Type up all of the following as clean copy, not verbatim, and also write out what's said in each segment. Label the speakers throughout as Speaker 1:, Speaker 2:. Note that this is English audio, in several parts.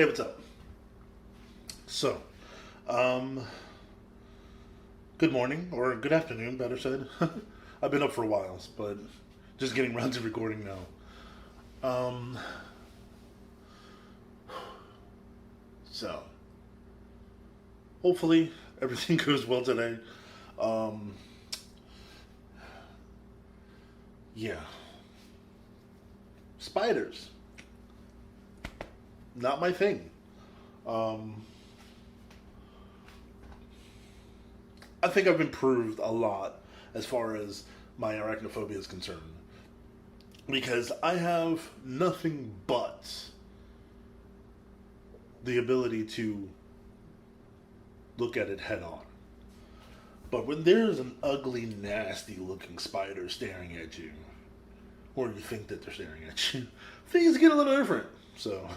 Speaker 1: Hey, what's up? So, um, good morning, or good afternoon, better said. I've been up for a while, but just getting around to recording now. Um, so, hopefully everything goes well today. Um, yeah. Spiders. Not my thing. Um, I think I've improved a lot as far as my arachnophobia is concerned. Because I have nothing but the ability to look at it head on. But when there's an ugly, nasty looking spider staring at you, or you think that they're staring at you, things get a little different. So,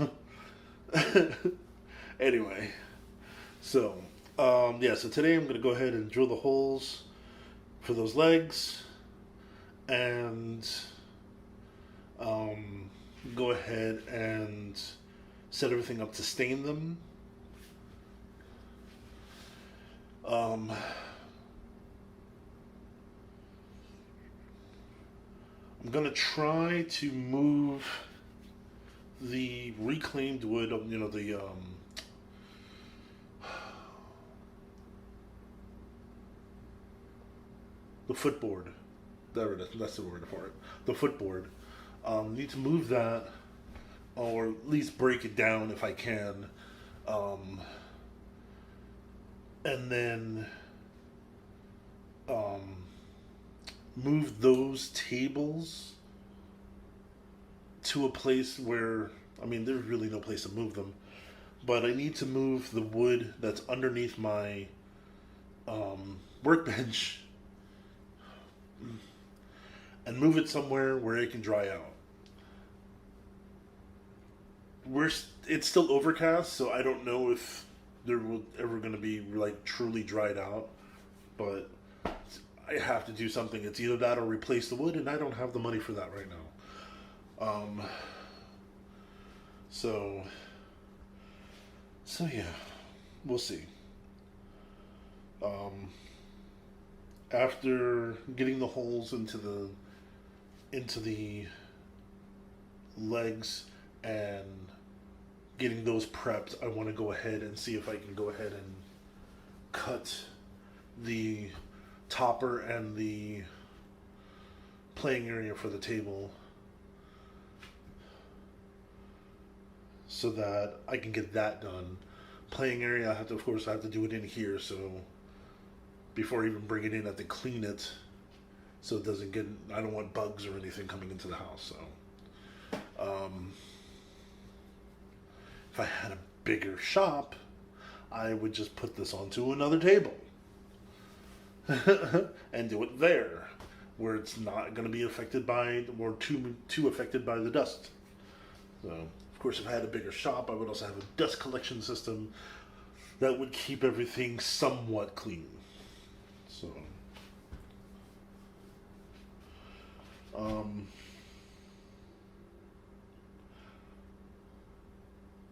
Speaker 1: anyway, so today I'm going to go ahead and drill the holes for those legs and um, go ahead and set everything up to stain them. Um, I'm gonna try to move the reclaimed wood, the footboard. There it is. That's the word for it. The footboard. Need to move that, or at least break it down if I can, um, and then um, move those tables to a place where, I mean, there's really no place to move them, but I need to move the wood that's underneath my workbench and move it somewhere where it can dry out. It's still overcast, so I don't know if there will ever going to be like truly dried out, but I have to do something. It's either that or replace the wood, and I don't have the money for that right now. So yeah, we'll see. Um, After getting the holes into the legs and getting those prepped, I want to go ahead and see if I can go ahead and cut the topper and the playing area for the table so that I can get that done. Playing area, I have to do it in here, so before I even bring it in, I have to clean it so it doesn't get, I don't want bugs or anything coming into the house, so. If I had a bigger shop, I would just put this onto another table and do it there, where it's not going to be affected by, or too affected by the dust. So, of course, if I had a bigger shop, I would also have a dust collection system that would keep everything somewhat clean. So,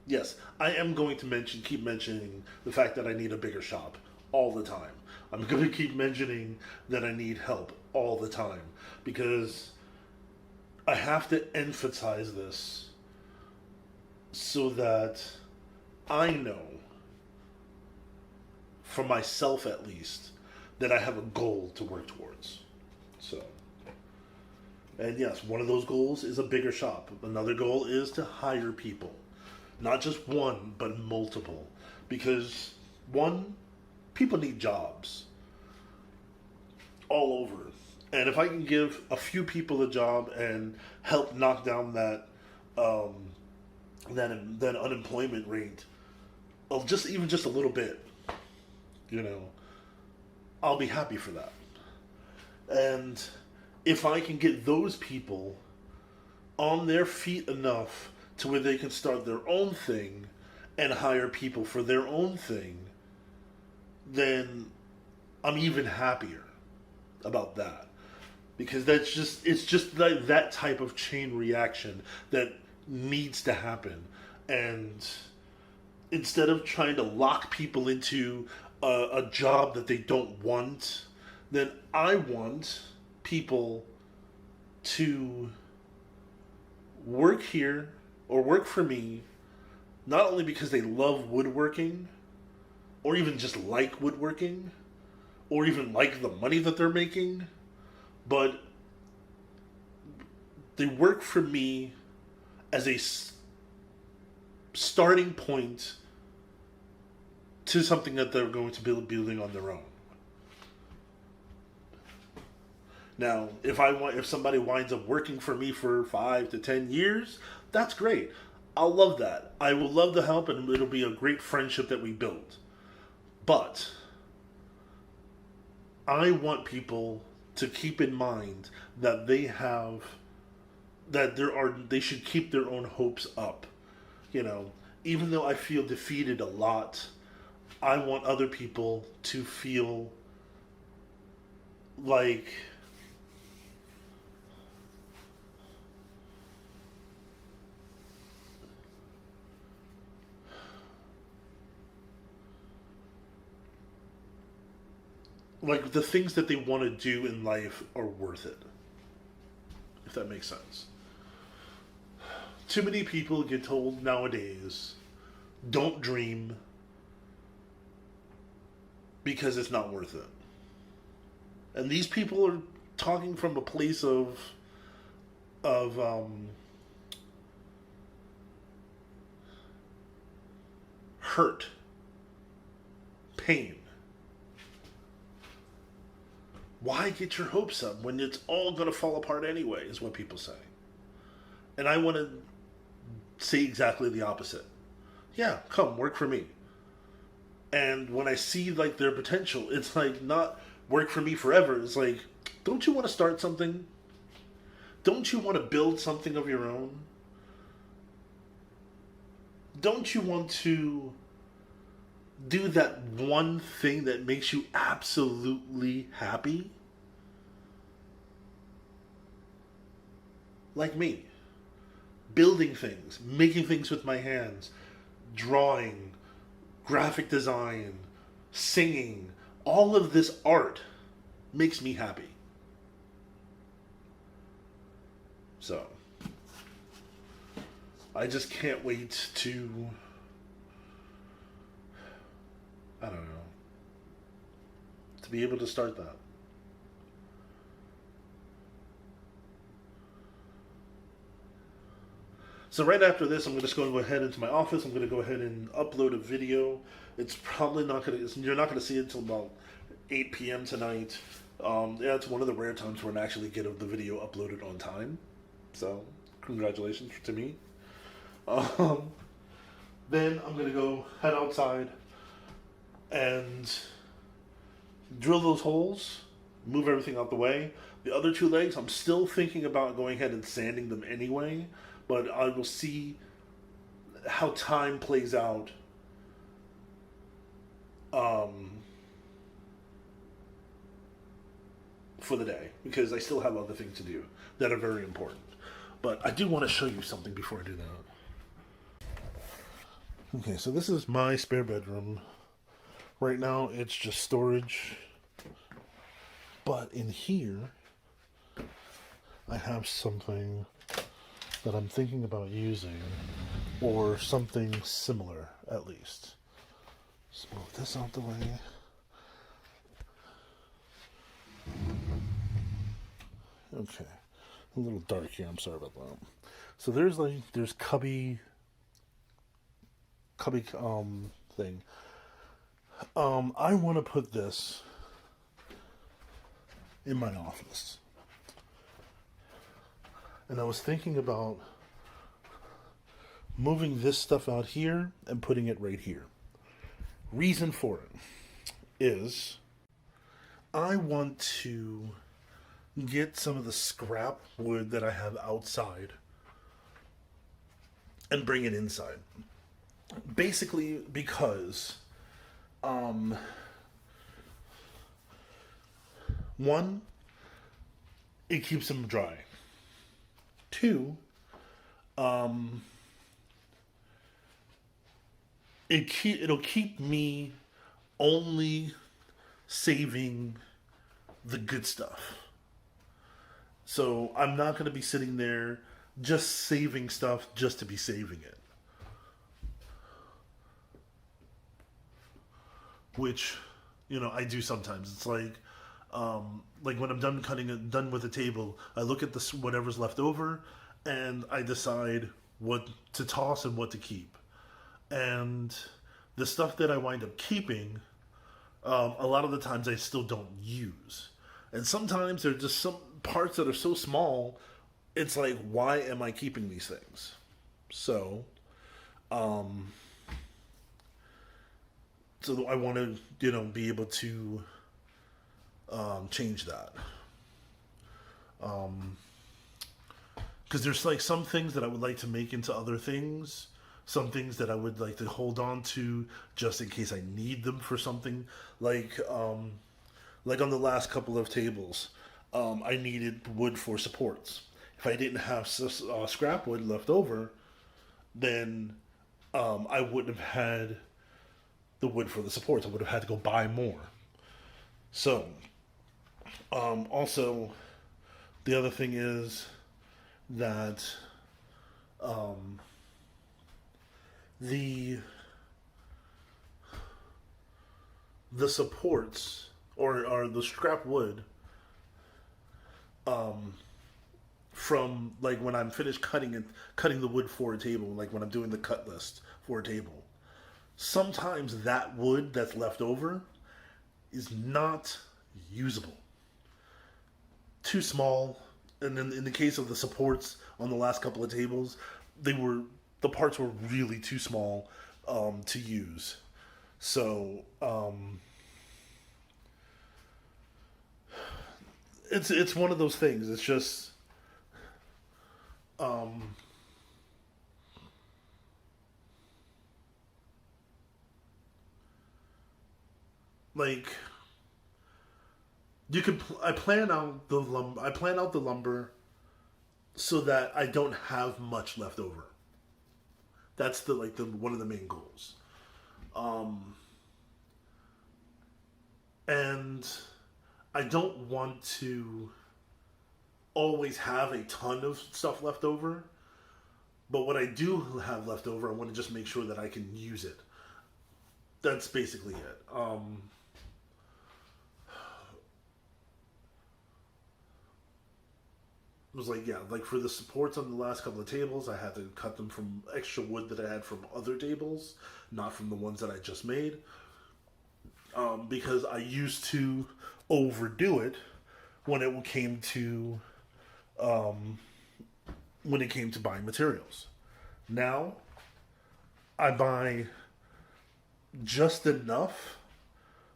Speaker 1: yes, I am going to keep mentioning the fact that I need a bigger shop all the time. I'm going to keep mentioning that I need help all the time because I have to emphasize this so that I know, for myself at least, that I have a goal to work towards. So, and yes, one of those goals is a bigger shop. Another goal is to hire people. Not just one, but multiple. Because, one, people need jobs all over. And if I can give a few people a job and help knock down that unemployment rate of just a little bit, I'll be happy for that. And if I can get those people on their feet enough to where they can start their own thing and hire people for their own thing, then I'm even happier about that. Because it's just that type of chain reaction that needs to happen. And instead of trying to lock people into a job that they don't want, then I want people to work here or work for me, not only because they love woodworking or even just like woodworking or even like the money that they're making, but they work for me as a starting point to something that they're going to be building on their own. Now, if somebody winds up working for me for 5 to 10 years, that's great. I'll love that. I will love the help, and it'll be a great friendship that we build. But I want people to keep in mind that they should keep their own hopes up. Even though I feel defeated a lot, I want other people to feel like the things that they want to do in life are worth it. If that makes sense. Too many people get told nowadays, don't dream because it's not worth it. And these people are talking from a place of hurt, pain. Why get your hopes up when it's all going to fall apart anyway, is what people say. And I want to say exactly the opposite. Yeah, come, work for me. And when I see their potential, it's not work for me forever. It's don't you want to start something? Don't you want to build something of your own? Don't you want to do that one thing that makes you absolutely happy? Like me. Building things, making things with my hands, drawing, graphic design, singing, all of this art makes me happy. So, I just can't wait to, I don't know, to be able to start that. So right after this, I'm just going to go ahead into my office. I'm going to go ahead and upload a video. It's probably not going to, you're not going to see it until about 8 p.m. tonight. Yeah, it's one of the rare times where I actually get the video uploaded on time. So, congratulations to me. Then I'm going to go head outside and drill those holes, move everything out the way. The other 2 legs, I'm still thinking about going ahead and sanding them anyway. But I will see how time plays out for the day, because I still have other things to do that are very important. But I do want to show you something before I do that. Okay, so this is my spare bedroom. Right now it's just storage. But in here, I have something that I'm thinking about using, or something similar, at least. Let's move this out the way. Okay, a little dark here, I'm sorry about that. So there's cubby thing. I want to put this in my office. And I was thinking about moving this stuff out here and putting it right here. Reason for it is I want to get some of the scrap wood that I have outside and bring it inside. Basically because one, it keeps them dry. 2, it'll keep me only saving the good stuff. So I'm not going to be sitting there just saving stuff just to be saving it. Which, I do sometimes. It's like when I'm done done with the table, I look at this whatever's left over, and I decide what to toss and what to keep. And the stuff that I wind up keeping, a lot of the times I still don't use. And sometimes there's just some parts that are so small, it's like, why am I keeping these things? So, um, so I want to, be able to change that. Because there's like some things that I would like to make into other things, some things that I would like to hold on to just in case I need them for something. Like on the last couple of tables, I needed wood for supports. If I didn't have scrap wood left over, then I wouldn't have had the wood for the supports. I would have had to go buy more. So, also, the other thing is that the the supports or the scrap wood from like when I'm finished cutting the wood for a table, like when I'm doing the cut list for a table, sometimes that wood that's left over is not usable. Too small. And then in the case of the supports on the last couple of tables, the parts were really too small to use. So it's one of those things. It's just like you can. I plan out the lumber so that I don't have much left over. That's the one of the main goals. And I don't want to always have a ton of stuff left over, but what I do have left over, I want to just make sure that I can use it. That's basically it. It was like for the supports on the last couple of tables, I had to cut them from extra wood that I had from other tables, not from the ones that I just made, because I used to overdo it when it came to buying materials. Now I buy just enough,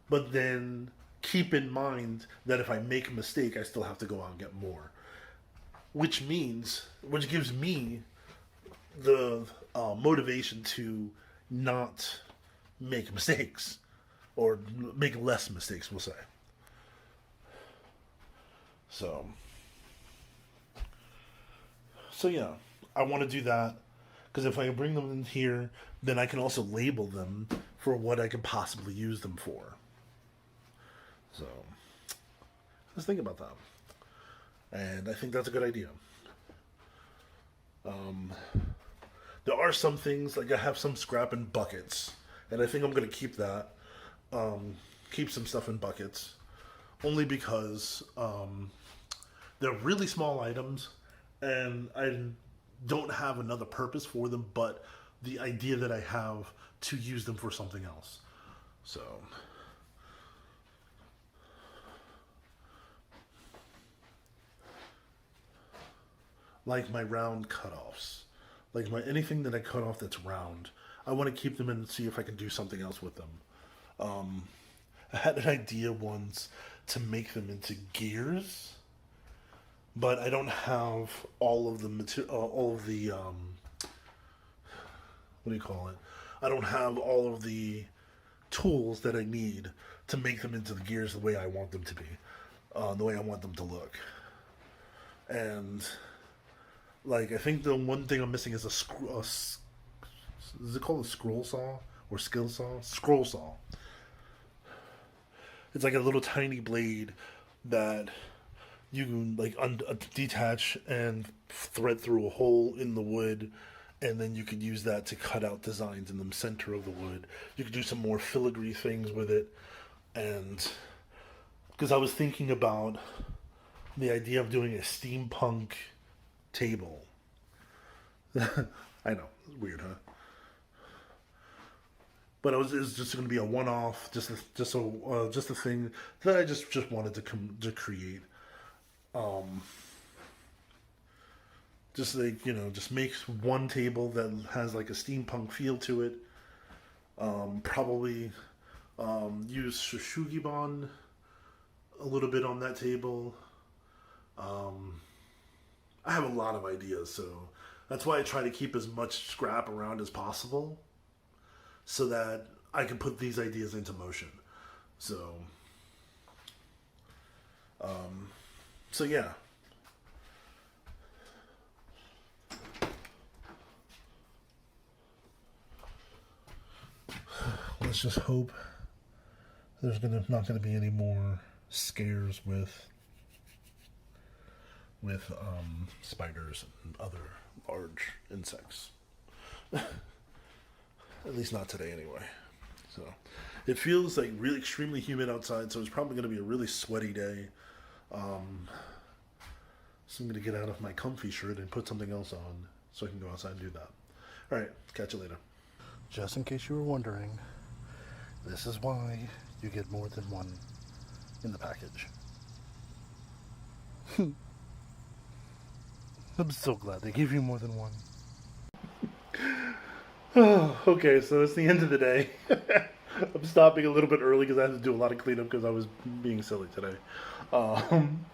Speaker 1: but then keep in mind that if I make a mistake, I still have to go out and get more. Which gives me the motivation to not make mistakes, or make less mistakes, we'll say. So yeah, I want to do that because if I bring them in here, then I can also label them for what I can possibly use them for. So let's think about that. And I think that's a good idea. There are some things, like I have some scrap in buckets, and I think I'm going to keep that. Keep some stuff in buckets, only because they're really small items, and I don't have another purpose for them but the idea that I have to use them for something else. So like my round cutoffs, like my anything that I cut off that's round, I want to keep them and see if I can do something else with them. I had an idea once to make them into gears, but I don't have all of the what do you call it? I don't have all of the tools that I need to make them into the gears the way I want them to be, the way I want them to look. And like I think the one thing I'm missing is is it called a scroll saw or scroll saw. It's like a little tiny blade that you can like detach and thread through a hole in the wood, and then you could use that to cut out designs in the center of the wood. You could do some more filigree things with it, and because I was thinking about the idea of doing a steampunk table. I know, it's weird, huh? But it was just going to be a one-off, just a thing that I just wanted to create. Um, just like just makes one table that has like a steampunk feel to it. Probably use Shushugiban a little bit on that table. I have a lot of ideas, so that's why I try to keep as much scrap around as possible, so that I can put these ideas into motion. So, so yeah. Let's just hope there's not gonna be any more scares with spiders and other large insects. At least not today, anyway. So, it feels like really extremely humid outside, so it's probably going to be a really sweaty day. So I'm going to get out of my comfy shirt and put something else on so I can go outside and do that. All right, catch you later. Just in case you were wondering, this is why you get more than one in the package. I'm so glad they gave you more than one. Oh, okay, so it's the end of the day. I'm stopping a little bit early because I had to do a lot of cleanup because I was being silly today. Um,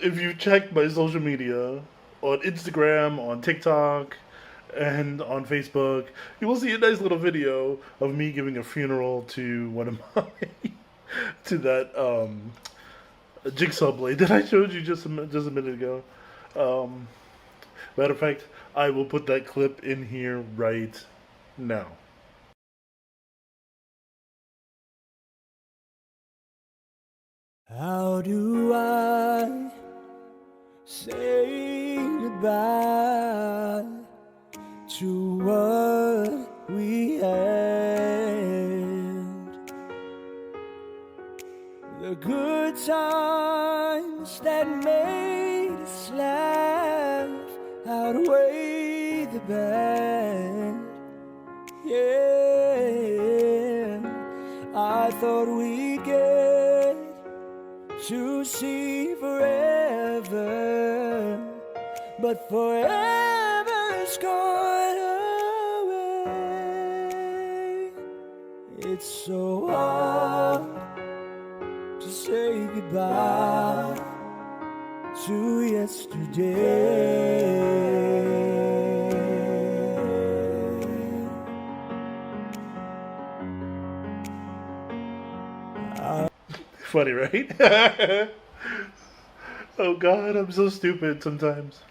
Speaker 1: if you check my social media on Instagram, on TikTok, and on Facebook, you will see a nice little video of me giving a funeral to one of my to that jigsaw blade that I showed you just a minute ago. Matter of fact, I will put that clip in here right now.
Speaker 2: How do I say goodbye to what we had? The good times that made us laugh outweigh the bad. Yeah, I thought we'd get to see forever, but forever's gone away. It's so hard to say goodbye to yesterday.
Speaker 1: Funny, right? Oh God, I'm so stupid sometimes.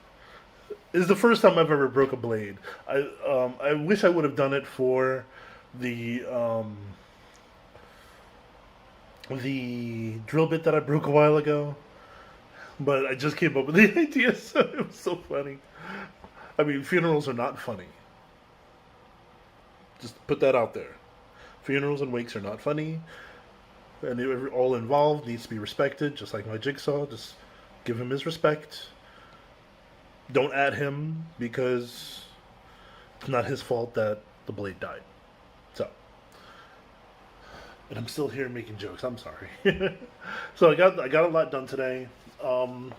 Speaker 1: It's the first time I've ever broke a blade. I wish I would have done it for the drill bit that I broke a while ago, but I just came up with the idea, so it was so funny. I mean, funerals are not funny. Just put that out there. Funerals and wakes are not funny, and all involved needs to be respected, just like my jigsaw. Just give him his respect. Don't add him because it's not his fault that the blade died. So, and I'm still here making jokes. I'm sorry. So I got a lot done today. I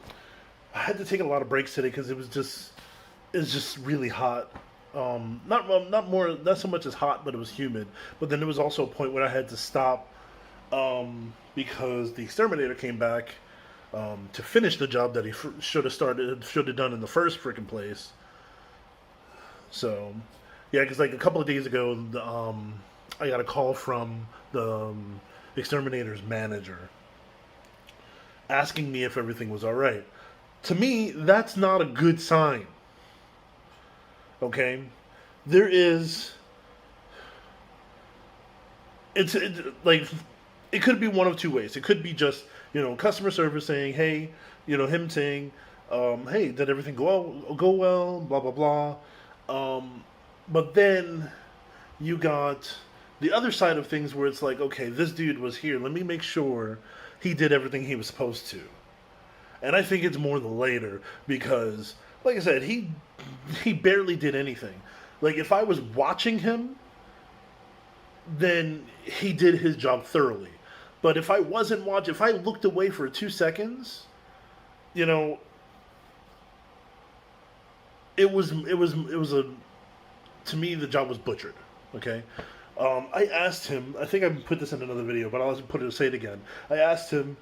Speaker 1: had to take a lot of breaks today because it's just really hot. Not so much as hot, but it was humid. But then there was also a point where I had to stop because the exterminator came back to finish the job that he should have done in the first freaking place. So, yeah, because like a couple of days ago, I got a call from the exterminator's manager asking me if everything was all right. To me, that's not a good sign. Okay, there is, like, it could be one of two ways. It could be just, customer service saying, hey, him saying, hey, did everything go well, blah, blah, blah. But then you got the other side of things where it's like, okay, this dude was here. Let me make sure he did everything he was supposed to. And I think it's more the later because, like I said, he barely did anything. Like, if I was watching him, then he did his job thoroughly. But if I wasn't watching, if I looked away for 2 seconds, it was a, to me, the job was butchered. Okay. I asked him. I think I put this in another video, but I'll just say it again. I asked him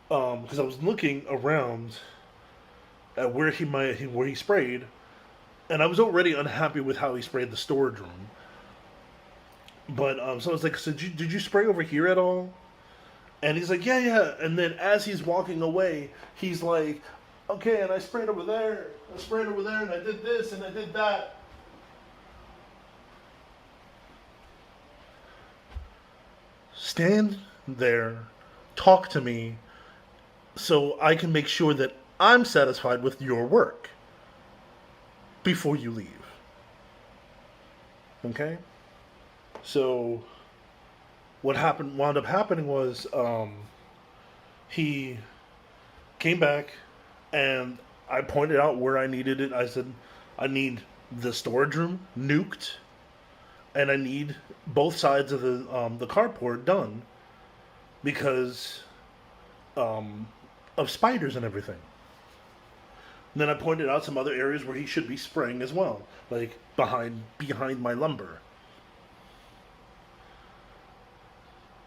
Speaker 1: because I was looking around at where he sprayed, and I was already unhappy with how he sprayed the storage room. But so I was like, "So did you spray over here at all?" And he's like, "Yeah." And then as he's walking away, he's like, "Okay, and I sprayed over there. And I did this, and I did that." Stand there, talk to me, so I can make sure that I'm satisfied with your work before you leave. Okay? So what wound up happening was he came back and I pointed out where I needed it. I said, I need the storage room nuked, and I need both sides of the carport done because of spiders and everything. And then I pointed out some other areas where he should be spraying as well, like behind my lumber.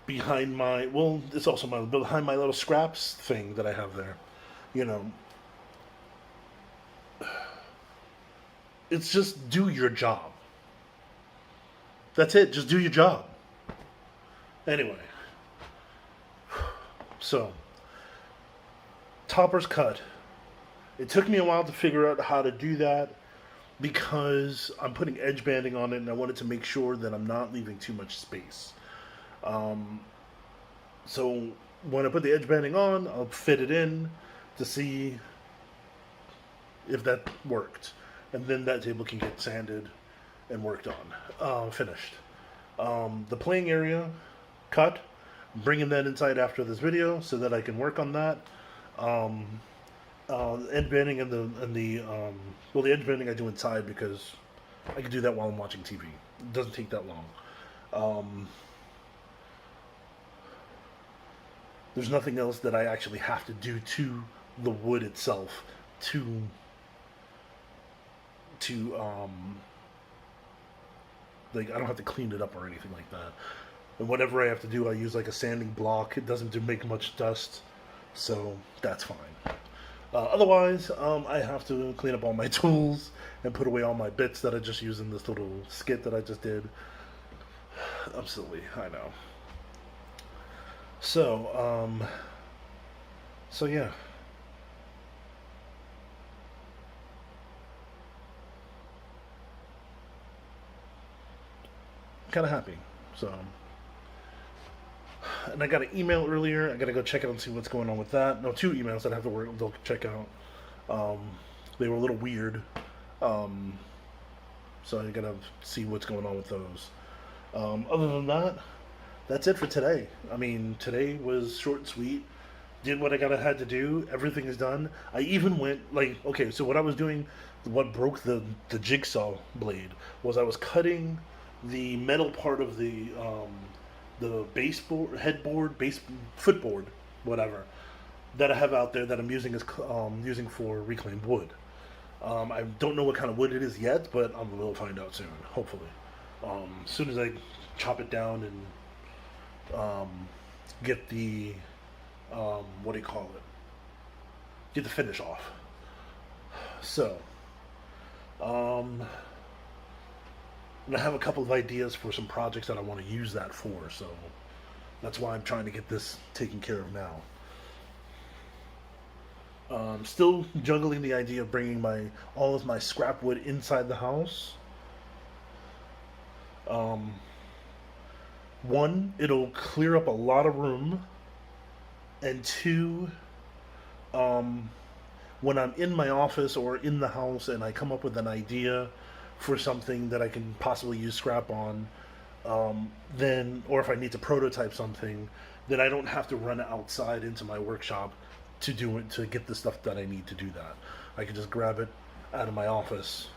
Speaker 1: It's also behind my little scraps thing that I have there. It's just do your job. That's it. Just do your job. Anyway. So, topper's cut. It took me a while to figure out how to do that because I'm putting edge banding on it and I wanted to make sure that I'm not leaving too much space. So when I put the edge banding on, I'll fit it in to see if that worked. And then that table can get sanded and worked on. Finished. The playing area, cut. Bringing that inside after this video so that I can work on that. Edge banding and the edge banding I do inside because I can do that while I'm watching TV. It doesn't take that long. There's nothing else that I actually have to do to the wood itself to like, I don't have to clean it up or anything like that. And whatever I have to do, I use like a sanding block. It doesn't make much dust, so that's fine. Otherwise, I have to clean up all my tools and put away all my bits that I just used in this little skit that I just did. I'm silly, I know. So yeah. Kind of happy. So, and I got an email earlier. I got to go check out and see what's going on with that. No, 2 emails that I have to check out. They were a little weird. So I got to see what's going on with those. Other than that, that's it for today. I mean, today was short and sweet. Did what I had to do. Everything is done. I even went, okay, so what I was doing, what broke the jigsaw blade was I was cutting the metal part of the footboard, whatever, that I have out there that I'm using for reclaimed wood. I don't know what kind of wood it is yet, but I will find out soon, hopefully. As soon as I chop it down and get the get the finish off. So, and I have a couple of ideas for some projects that I want to use that for, so that's why I'm trying to get this taken care of now. Still juggling the idea of bringing all of my scrap wood inside the house, One, it'll clear up a lot of room, and two, um, when I'm in my office or in the house and I come up with an idea for something that I can possibly use scrap on, then, or if I need to prototype something, then I don't have to run outside into my workshop to do it, to get the stuff that I need to do that. I can just grab it out of my office.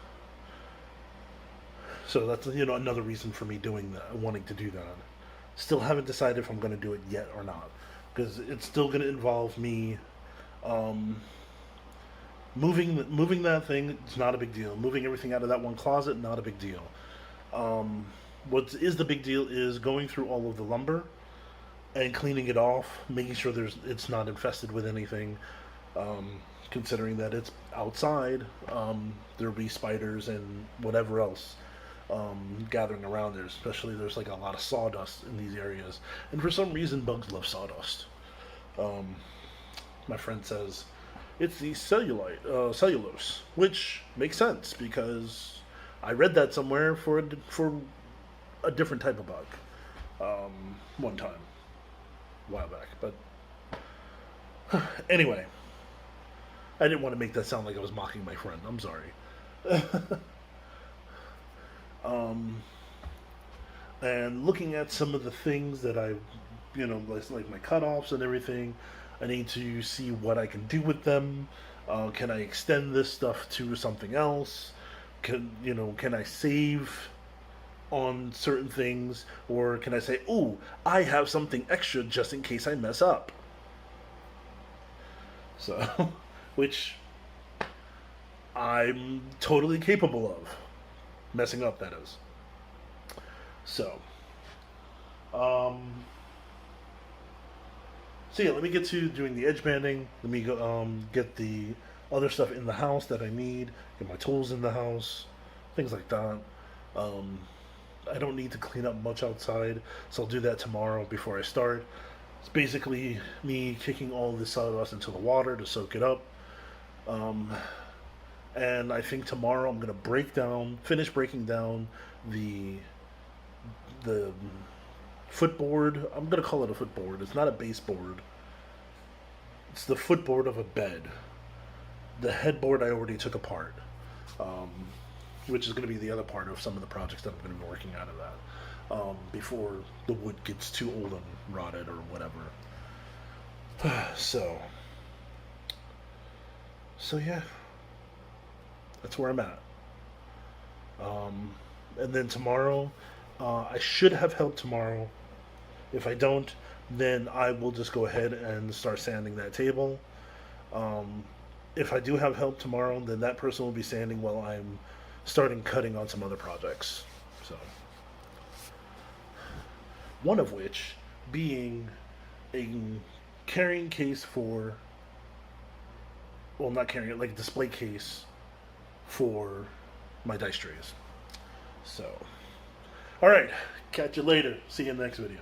Speaker 1: So that's, another reason for me doing that, wanting to do that. Still haven't decided if I'm going to do it yet or not, because it's still going to involve me moving that thing. It's not a big deal. Moving everything out of that one closet, not a big deal. What is the big deal is going through all of the lumber and cleaning it off, making sure it's not infested with anything. Considering that it's outside, there'll be spiders and whatever else gathering around there. Especially there's like a lot of sawdust in these areas, and for some reason bugs love sawdust. My friend says it's the cellulose, which makes sense because I read that somewhere for a different type of bug one time, a while back. But anyway, I didn't want to make that sound like I was mocking my friend. I'm sorry. And looking at some of the things that I, like my cutoffs and everything, I need to see what I can do with them. Can I extend this stuff to something else? Can I save on certain things, or can I say, "Ooh, I have something extra just in case I mess up"? So, which I'm totally capable of messing up. That is. So, so yeah, let me get to doing the edge banding. Let me go get the other stuff in the house that I need. Get my tools in the house, things like that. I don't need to clean up much outside, so I'll do that tomorrow before I start. It's basically me kicking all this sawdust into the water to soak it up. And I think tomorrow I'm gonna finish breaking down the footboard. I'm gonna call it a footboard. It's not a baseboard. It's the footboard of a bed. The headboard I already took apart, which is going to be the other part of some of the projects that I'm going to be working out of that before the wood gets too old and rotted or whatever. So yeah, that's where I'm at. And then tomorrow, I should have help tomorrow. If I don't, then I will just go ahead and start sanding that table. If I do have help tomorrow, then that person will be sanding while I'm starting cutting on some other projects. So, one of which being a carrying case for, well, not carrying it, like a display case for my dice trays. So, alright, catch you later. See you in the next video.